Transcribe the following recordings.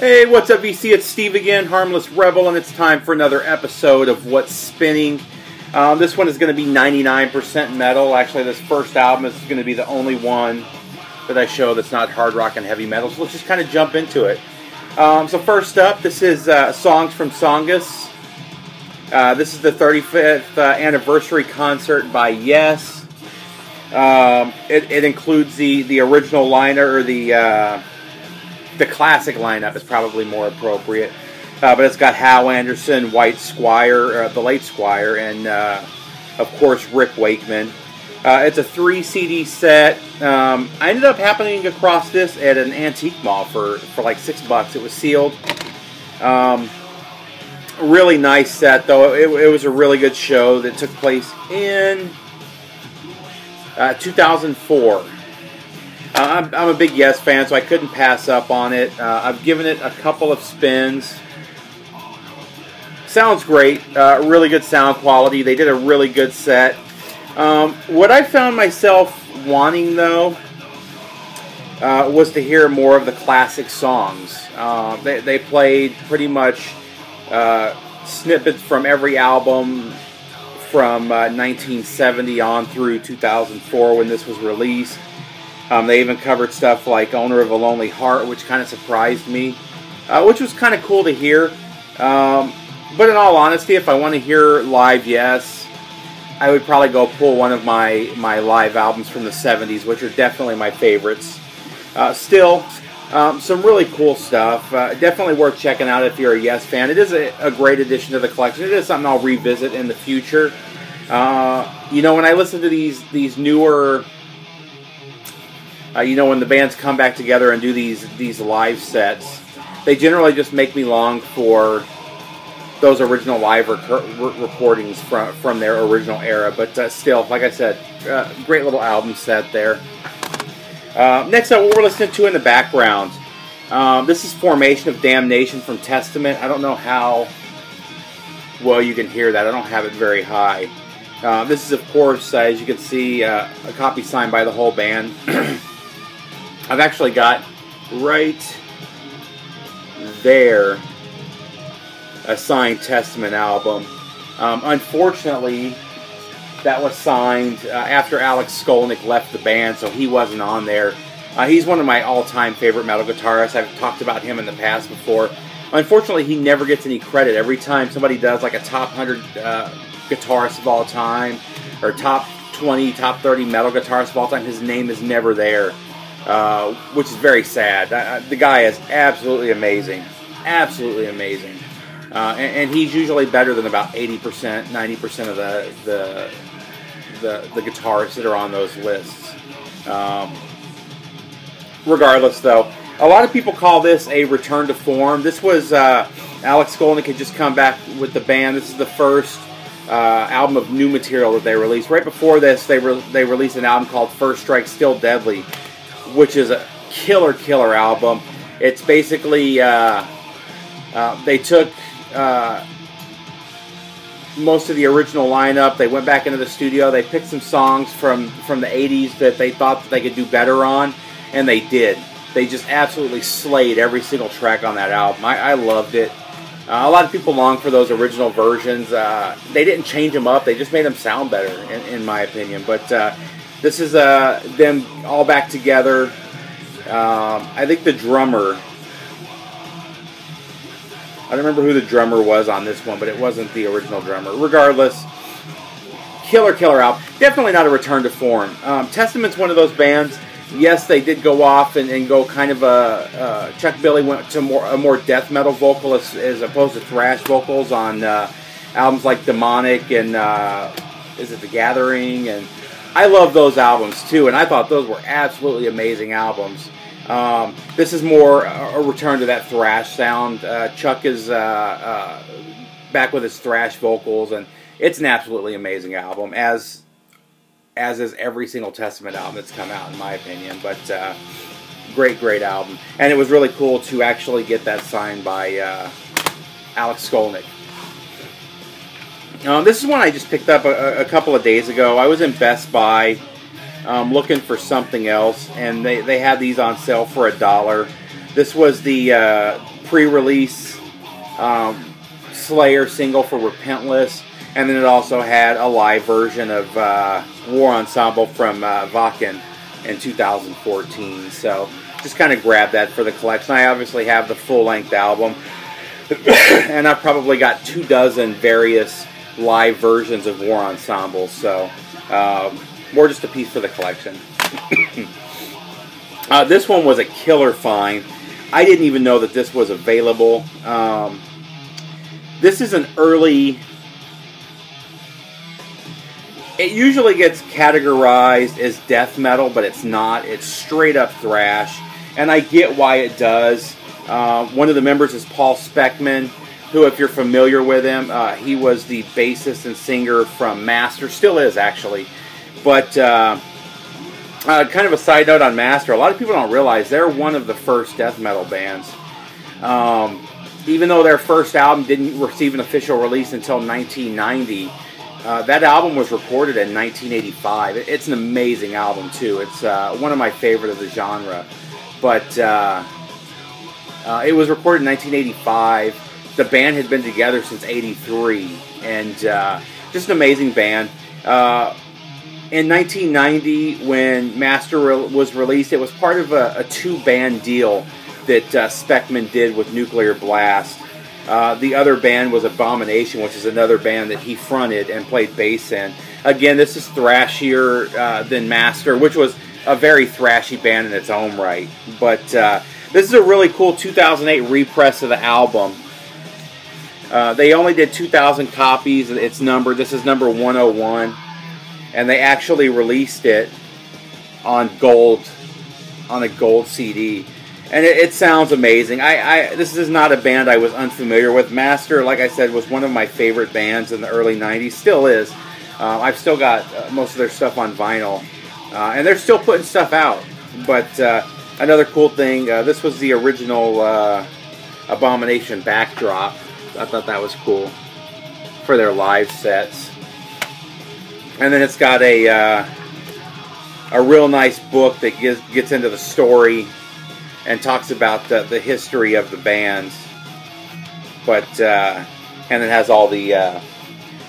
Hey, what's up, VC? It's Steve again, Harmless Rebel, and it's time for another episode of What's Spinning. This one is going to be 99% metal. Actually, this first album is going to be the only one that I show that's not hard rock and heavy metal, so let's just kind of jump into it. So first up, this is Songs from Tsongas. This is the 35th anniversary concert by Yes. It includes the original lineup, or the classic lineup is probably more appropriate. But it's got Hal Anderson, White Squire, the late Squire, and of course Rick Wakeman. It's a 3 CD set. I ended up happening across this at an antique mall for like $6. It was sealed. Really nice set, though. It was a really good show that took place in 2004. I'm a big Yes fan, so I couldn't pass up on it. I've given it a couple of spins. Sounds great. Really good sound quality. They did a really good set. What I found myself wanting, though, was to hear more of the classic songs. They played pretty much snippets from every album from 1970 on through 2004 when this was released. They even covered stuff like Owner of a Lonely Heart, which kind of surprised me, which was kind of cool to hear. But in all honesty, if I want to hear live Yes, I would probably go pull one of my live albums from the 70s, which are definitely my favorites. Still, some really cool stuff. Definitely worth checking out if you're a Yes fan. It is a great addition to the collection. It is something I'll revisit in the future. When I listen to these newer... when the bands come back together and do these live sets, they generally just make me long for those original live recordings from their original era. But still, like I said, great little album set there. Next up, what we're listening to in the background, this is Formation of Damnation from Testament. I don't know how well you can hear that. I don't have it very high. This is, of course, as you can see, a copy signed by the whole band. I've actually got right there a signed Testament album. Unfortunately, that was signed after Alex Skolnick left the band, so he wasn't on there. He's one of my all-time favorite metal guitarists. I've talked about him in the past before. Unfortunately, he never gets any credit. Every time somebody does like a top 100 guitarists of all time, or top 20, top 30 metal guitarists of all time, his name is never there. Which is very sad. The guy is absolutely amazing. Absolutely amazing. And he's usually better than about 80%, 90% of the guitarists that are on those lists. Regardless, though, a lot of people call this a return to form. This was Alex Skolnick had just come back with the band. This is the first album of new material that they released. Right before this, they released an album called First Strike Still Deadly, which is a killer album. It's basically they took most of the original lineup. They went back into the studio. They picked some songs from the 80s that they thought that they could do better on, and they did. They just absolutely slayed every single track on that album. I loved it. A lot of people long for those original versions. They didn't change them up. They just made them sound better, in my opinion. But this is them all back together. I think the drummer... I don't remember who the drummer was on this one, but it wasn't the original drummer. Regardless, killer album. Definitely not a return to form. Testament's one of those bands. Yes, they did go off and go kind of Chuck Billy went to a more death metal vocal as opposed to thrash vocals on albums like Demonic and is it The Gathering? And I love those albums too, and I thought those were absolutely amazing albums. This is more a return to that thrash sound. Chuck is back with his thrash vocals, and it's an absolutely amazing album, as is every single Testament album that's come out, in my opinion. But great album, and it was really cool to actually get that signed by Alex Skolnick. This is one I just picked up a couple of days ago. I was in Best Buy looking for something else, and they had these on sale for $1. This was the pre-release Slayer single for Repentless, and then it also had a live version of War Ensemble from Wacken in 2014. So just kind of grabbed that for the collection. I obviously have the full-length album, and I've probably got 24 various live versions of War Ensemble, so more just a piece for the collection. This one was a killer find. I didn't even know that this was available. This is an early... It usually gets categorized as death metal, but it's not. It's straight up thrash, and I get why it does. One of the members is Paul Speckman, who, if you're familiar with him, he was the bassist and singer from Master, still is actually. But kind of a side note on Master, a lot of people don't realize they're one of the first death metal bands. Even though their first album didn't receive an official release until 1990, that album was recorded in 1985. It's an amazing album too. It's one of my favorite of the genre. But it was recorded in 1985. The band had been together since '83, and just an amazing band. In 1990, when Master was released, it was part of a two-band deal that Speckman did with Nuclear Blast. The other band was Abomination, which is another band that he fronted and played bass in. Again, this is thrashier than Master, which was a very thrashy band in its own right. But this is a really cool 2008 repress of the album. They only did 2,000 copies. It's numbered. This is number 101. And they actually released it on a gold CD. And it sounds amazing. This is not a band I was unfamiliar with. Master, like I said, was one of my favorite bands in the early 90s. Still is. I've still got most of their stuff on vinyl. And they're still putting stuff out. But another cool thing, this was the original Abomination backdrop. I thought that was cool for their live sets. And then it's got a real nice book that gets into the story and talks about the history of the bands. But and it has all the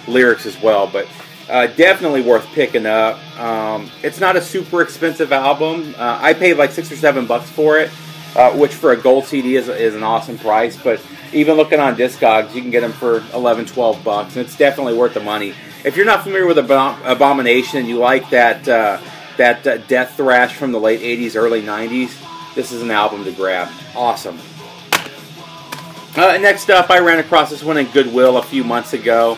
lyrics as well. But definitely worth picking up. It's not a super expensive album. I paid like $6 or $7 for it, which for a gold CD is an awesome price. But even looking on Discogs, you can get them for $11, $12, and it's definitely worth the money. If you're not familiar with Abomination and you like that death thrash from the late 80s, early 90s, this is an album to grab. Awesome. Next up, I ran across this one in Goodwill a few months ago.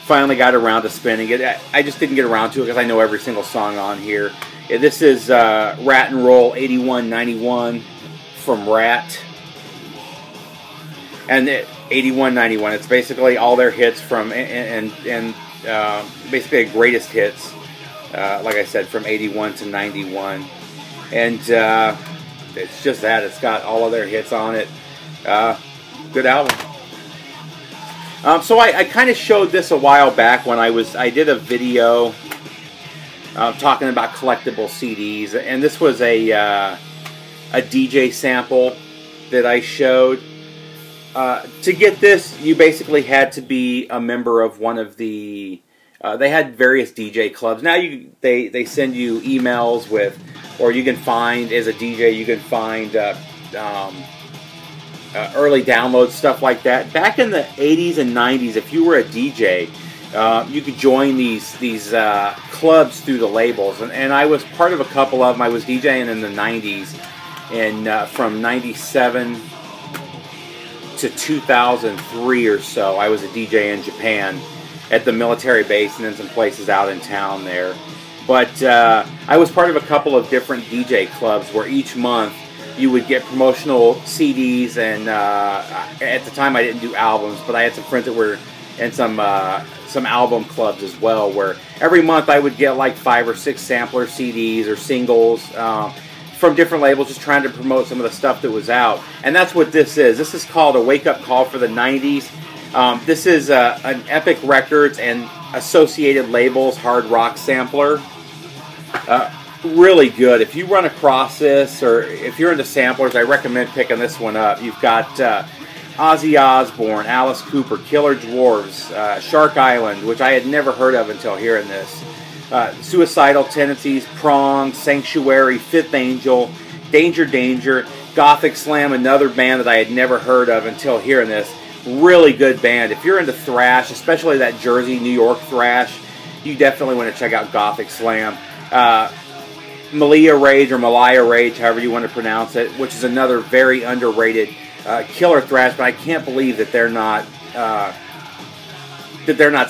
Finally got around to spinning it. I just didn't get around to it because I know every single song on here. This is Rat and Roll 8191 from Rat. And 8191, it's basically all their hits from, and basically the greatest hits, like I said, from 81 to 91. And it's just that. It's got all of their hits on it. Good album. So I kind of showed this a while back when I did a video talking about collectible CDs, and this was a DJ sample that I showed. To get this, you basically had to be a member of one of the. They had various DJ clubs. Now they send you emails with, or you can find as a DJ, you can find early download stuff like that. Back in the 80s and 90s, if you were a DJ, you could join these clubs through the labels, and I was part of a couple of them. I was DJing in the 90s, and from 97 to 2003 or so, I was a DJ in Japan at the military base and then some places out in town there. But I was part of a couple of different DJ clubs where each month you would get promotional CDs, and at the time I didn't do albums, but I had some friends that were in some album clubs as well, where every month I would get like 5 or 6 sampler CDs or singles from different labels, just trying to promote some of the stuff that was out. And that's what this is. This is called a wake-up call for the 90s. This is an Epic Records and Associated Labels hard rock sampler. Really good. If you run across this, or if you're into samplers, I recommend picking this one up. You've got Ozzy Osbourne, Alice Cooper, Killer Dwarfs, Shark Island, which I had never heard of until hearing this. Suicidal Tendencies, Prong, Sanctuary, Fifth Angel, Danger Danger, Gothic Slam, another band that I had never heard of until hearing this. Really good band. If you're into thrash, especially that Jersey, New York thrash, you definitely want to check out Gothic Slam. Malia Rage, or Malaya Rage, however you want to pronounce it, which is another very underrated killer thrash, but I can't believe that they're not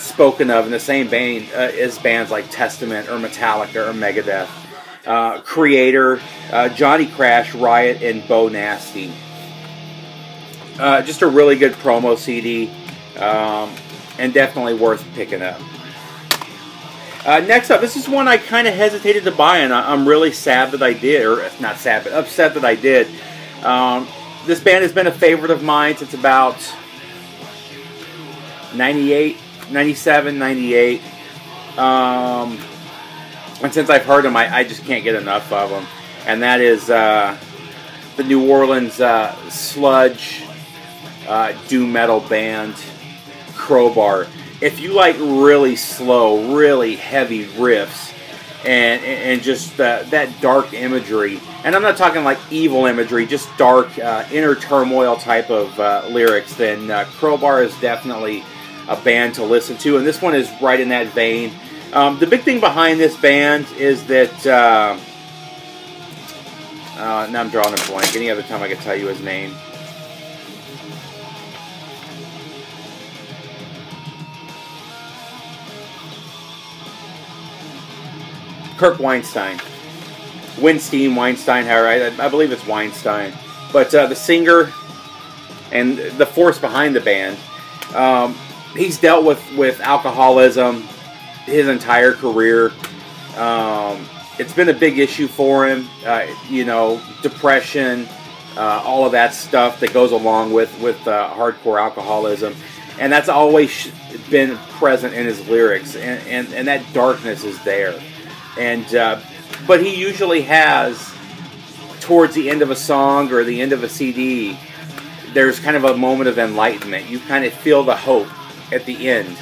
spoken of in the same vein as bands like Testament or Metallica or Megadeth. Creator, Johnny Crash, Riot, and Bo Nasty. Just a really good promo CD, and definitely worth picking up. Next up, this is one I kind of hesitated to buy, and I'm really sad that I did, or not sad, but upset that I did. This band has been a favorite of mine since about 98, 97, 98. And since I've heard them, I just can't get enough of them. And that is the New Orleans sludge doom metal band Crowbar. If you like really slow, really heavy riffs, and just that dark imagery, and I'm not talking like evil imagery, just dark inner turmoil type of lyrics, then Crowbar is definitely a band to listen to, and this one is right in that vein. The big thing behind this band is that now I'm drawing a blank. Any other time I could tell you his name. Kirk Weinstein. Weinstein, however, I believe it's Weinstein. But the singer and the force behind the band, he's dealt with alcoholism his entire career. It's been a big issue for him, you know, depression, all of that stuff that goes along with hardcore alcoholism. And that's always been present in his lyrics, and that darkness is there. And but he usually has, towards the end of a song or the end of a CD, there's kind of a moment of enlightenment. You kind of feel the hope at the end.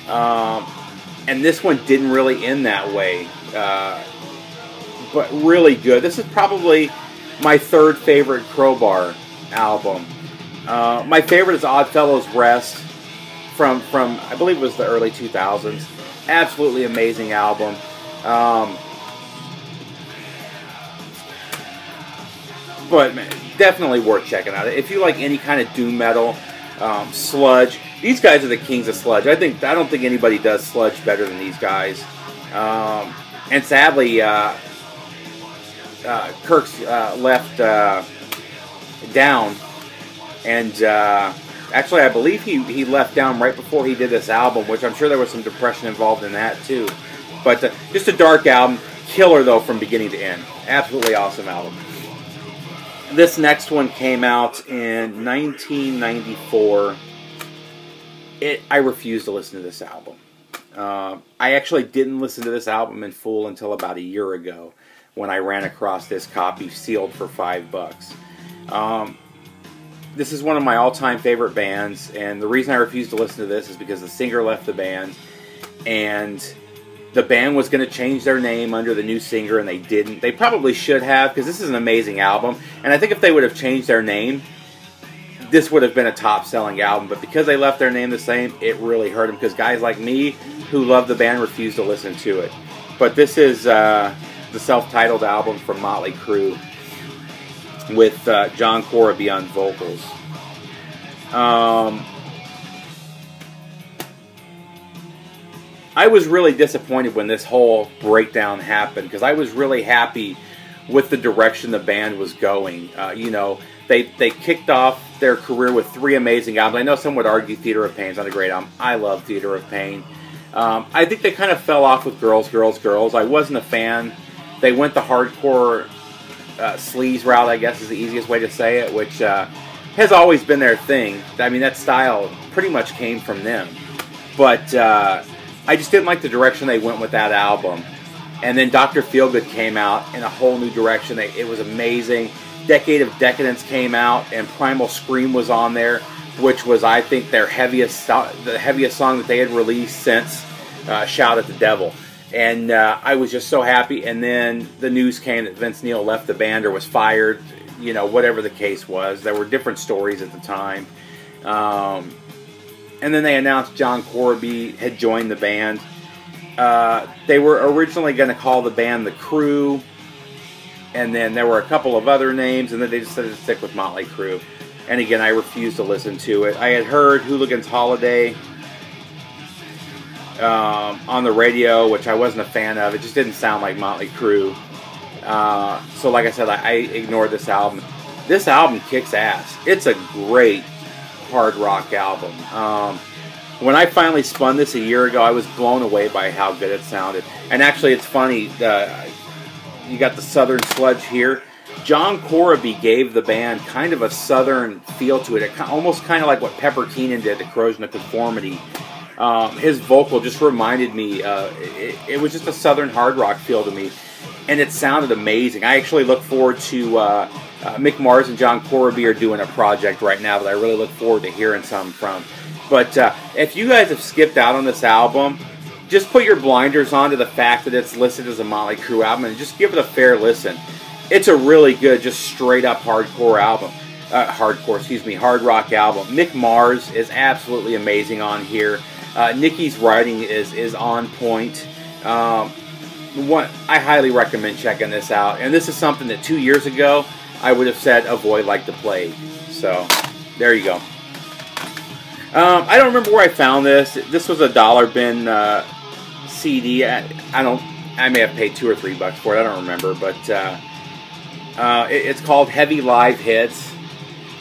And this one didn't really end that way. But really good. This is probably my third favorite Crowbar album. My favorite is Oddfellows Rest from I believe it was the early 2000s. Absolutely amazing album. But man, definitely worth checking out. If you like any kind of doom metal, sludge, these guys are the kings of sludge. I don't think anybody does sludge better than these guys. And sadly, Kirk's left Down, and actually, I believe he left Down right before he did this album, which I'm sure there was some depression involved in that too. But just a dark album, killer though from beginning to end. Absolutely awesome album. This next one came out in 1994. I refuse to listen to this album. I actually didn't listen to this album in full until about a year ago, when I ran across this copy sealed for $5. This is one of my all-time favorite bands, and the reason I refuse to listen to this is because the singer left the band, and the band was going to change their name under the new singer, and they didn't. They probably should have, because this is an amazing album, and I think if they would have changed their name, this would have been a top-selling album, but because they left their name the same, it really hurt them, because guys like me, who love the band, refuse to listen to it. But this is the self-titled album from Motley Crue, with John Corabi on vocals. I was really disappointed when this whole breakdown happened, because I was really happy with the direction the band was going. You know, they kicked off their career with 3 amazing albums. I know some would argue Theater of Pain is not a great album. I love Theater of Pain. I think they kind of fell off with Girls, Girls, Girls. I wasn't a fan. They went the hardcore sleaze route, I guess is the easiest way to say it, which has always been their thing. I mean, that style pretty much came from them. But I just didn't like the direction they went with that album. And then Dr. Feelgood came out in a whole new direction. It was amazing. Decade of Decadence came out, and Primal Scream was on there. which was, I think, the heaviest song that they had released since Shout at the Devil. And I was just so happy. And then the news came that Vince Neil left the band or was fired, you know, whatever the case was. There were different stories at the time. And then they announced John Corabi had joined the band. They were originally going to call the band The Crew, and then there were a couple of other names, and then they decided to stick with Motley Crue. And again, I refused to listen to it. I had heard Hooligan's Holiday on the radio, which I wasn't a fan of. It just didn't sound like Motley Crue. So like I said, I ignored this album. This album kicks ass. It's a great hard rock album. When I finally spun this a year ago, I was blown away by how good it sounded. And actually, it's funny, you got the Southern sludge here. John Corabi gave the band kind of a Southern feel to it, almost kind of like what Pepper Keenan did to Corrosion of Conformity. His vocal just reminded me, it was just a Southern hard rock feel to me. And it sounded amazing. I actually look forward to, Mick Mars and John Corabi are doing a project right now that I really look forward to hearing some from. But if you guys have skipped out on this album, just put your blinders on to the fact that it's listed as a Motley Crue album and just give it a fair listen. It's a really good, just straight up hardcore album. Hard rock album. Mick Mars is absolutely amazing on here. Nicky's writing is on point. I highly recommend checking this out. And this is something that 2 years ago I would have said avoid like the plague. So there you go. I don't remember where I found this. This was a dollar bin CD. I may have paid $2 or $3 for it. I don't remember, but it's called Heavy Live Hits,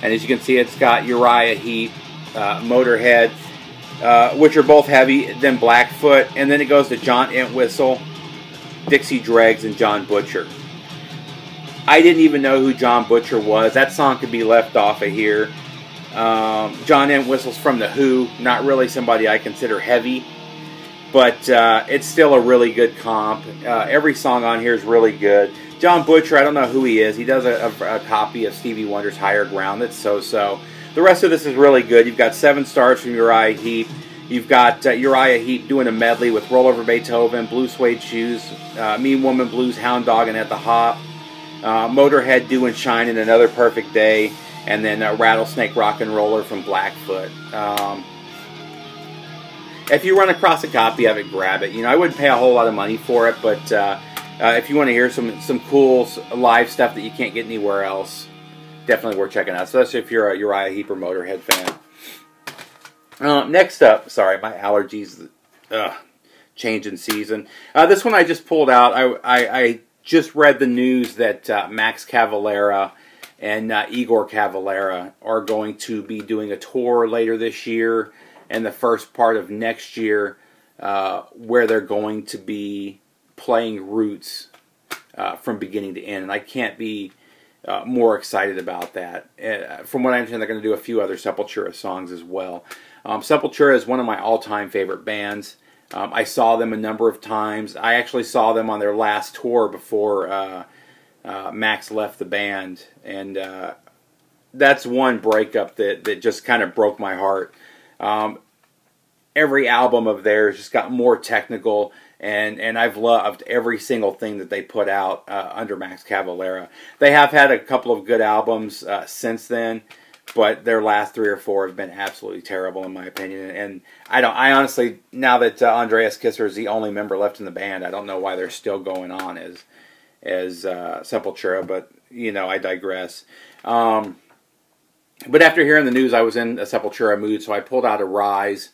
and as you can see, it's got Uriah Heep, Motorhead, which are both heavy. Then Blackfoot, and then it goes to John Entwistle, Dixie Dregs, and John Butcher. I didn't even know who John Butcher was. That song could be left off of here. John Entwistle's from The Who, not really somebody I consider heavy, but it's still a really good comp. Every song on here is really good. John Butcher, I don't know who he is. He does a copy of Stevie Wonder's Higher Ground that's so-so. The rest of this is really good. You've got 7 stars from Uriah Heep. You've got Uriah Heep doing a medley with Roll Over Beethoven, Blue Suede Shoes, Mean Woman Blues, Hound Dog, and At the Hop. Motorhead doing Shining, Another Perfect Day. And then Rattlesnake Rock and Roller from Blackfoot. If you run across a copy of it, grab it. You know, I wouldn't pay a whole lot of money for it, but if you want to hear some cool live stuff that you can't get anywhere else, definitely worth checking out. Especially if you're a Uriah Heep or Motorhead fan. Next up, sorry, my allergies changing season. This one I just pulled out. I just read the news that Max Cavalera and Igor Cavalera are going to be doing a tour later this year and the first part of next year where they're going to be playing Roots from beginning to end. And I can't be more excited about that. From what I understand, they're going to do a few other Sepultura songs as well. Sepultura is one of my all-time favorite bands. I saw them a number of times. I actually saw them on their last tour before Max left the band, and that's one breakup that just kind of broke my heart. Every album of theirs just got more technical, and I've loved every single thing that they put out under Max Cavalera. They have had a couple of good albums since then, but their last 3 or 4 have been absolutely terrible in my opinion. And I honestly, now that Andreas Kisser is the only member left in the band, I don't know why they're still going on as Sepultura, but you know, I digress. But after hearing the news, I was in a Sepultura mood, so I pulled out Arise.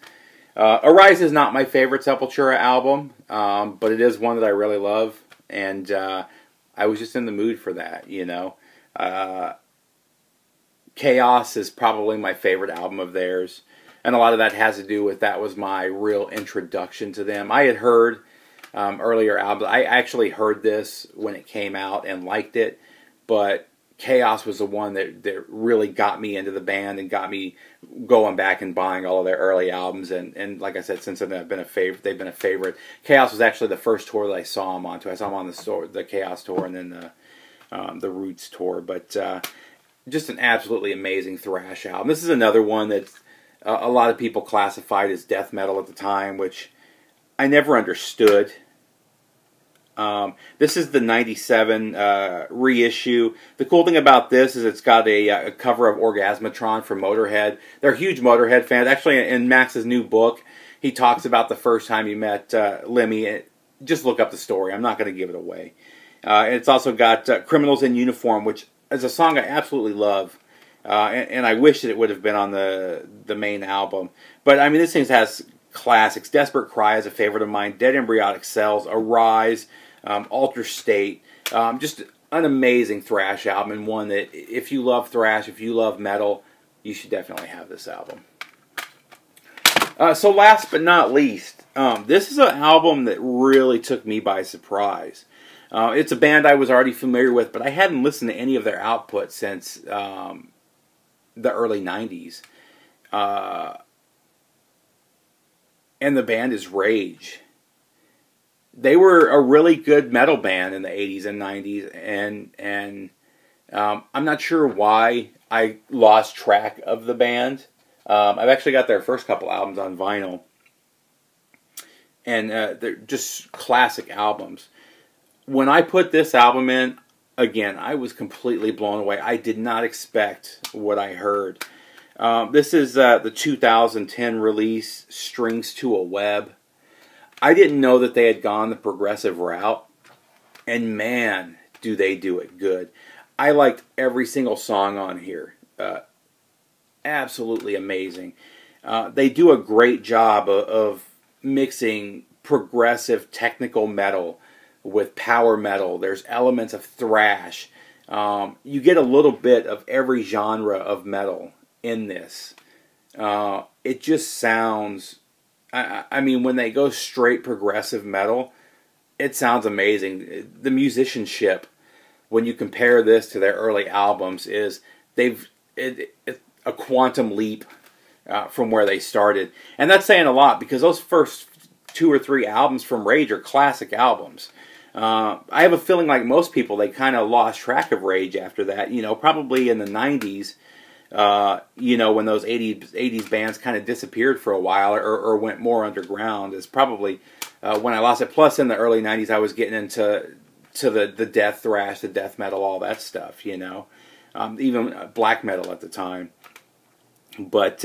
Arise is not my favorite Sepultura album, but it is one that I really love, and I was just in the mood for that, you know. Chaos is probably my favorite album of theirs, and a lot of that has to do with that was my real introduction to them. I had heard earlier albums. I actually heard this when it came out and liked it, but Chaos was the one that really got me into the band and got me going back and buying all of their early albums. And like I said, since then they've been a favorite. Chaos was actually the first tour that I saw them on. I saw them on the Chaos tour and then the Roots tour. But just an absolutely amazing thrash album. This is another one that a lot of people classified as death metal at the time, which I never understood. This is the 97 reissue. The cool thing about this is it's got a cover of Orgasmatron from Motorhead. They're huge Motorhead fans. Actually, in Max's new book, he talks about the first time he met Lemmy. Just look up the story. I'm not going to give it away. It's also got Criminals in Uniform, which is a song I absolutely love. And I wish that it would have been on the main album. But, I mean, this thing has classics. Desperate Cry is a favorite of mine. Dead Embryonic Cells, Arise, Alter State. Just an amazing thrash album, and one that if you love thrash, if you love metal, you should definitely have this album. So last but not least, this is an album that really took me by surprise. It's a band I was already familiar with, but I hadn't listened to any of their output since the early 90s. And the band is Rage. They were a really good metal band in the 80s and 90s, and I'm not sure why I lost track of the band. I've actually got their first couple albums on vinyl, and they're just classic albums. When I put this album in, again, I was completely blown away. I did not expect what I heard. This is the 2010 release, Strings to a Web. I didn't know that they had gone the progressive route, and man, do they do it good. I liked every single song on here. Absolutely amazing. They do a great job of mixing progressive technical metal with power metal. There's elements of thrash. You get a little bit of every genre of metal in this. It just sounds... I mean, when they go straight progressive metal, it sounds amazing. The musicianship, when you compare this to their early albums, is it's a quantum leap from where they started. And that's saying a lot, because those first 2 or 3 albums from Rage are classic albums. I have a feeling like most people, they kind of lost track of Rage after that. You know, probably in the 90s, you know, when those 80s bands kind of disappeared for a while or went more underground, is probably when I lost it. Plus, in the early 90s, I was getting into the death thrash, the death metal, all that stuff, you know. Even black metal at the time. But,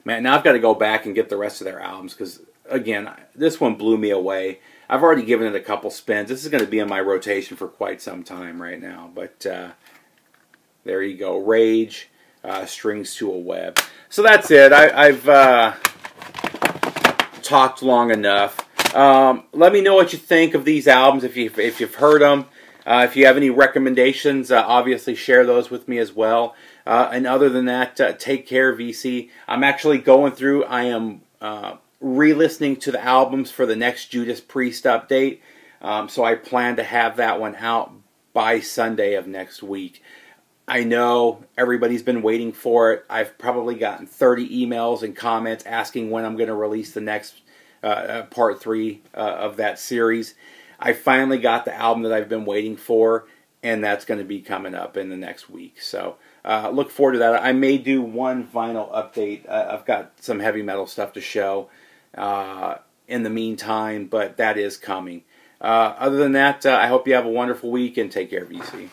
man, now I've got to go back and get the rest of their albums, because, again, this one blew me away. I've already given it a couple spins. This is going to be in my rotation for quite some time right now. But there you go. Rage, Strings to a Web. So that's it. I've talked long enough. Let me know what you think of these albums, if you've heard them. If you have any recommendations, obviously share those with me as well. And other than that, take care, VC. I'm actually going through, I am re-listening to the albums for the next Judas Priest update. So I plan to have that one out by Sunday of next week. I know everybody's been waiting for it. I've probably gotten 30 emails and comments asking when I'm going to release the next part 3 of that series. I finally got the album that I've been waiting for, and that's going to be coming up in the next week. So look forward to that. I may do one vinyl update. I've got some heavy metal stuff to show in the meantime, but that is coming. Other than that, I hope you have a wonderful week, and take care, VC.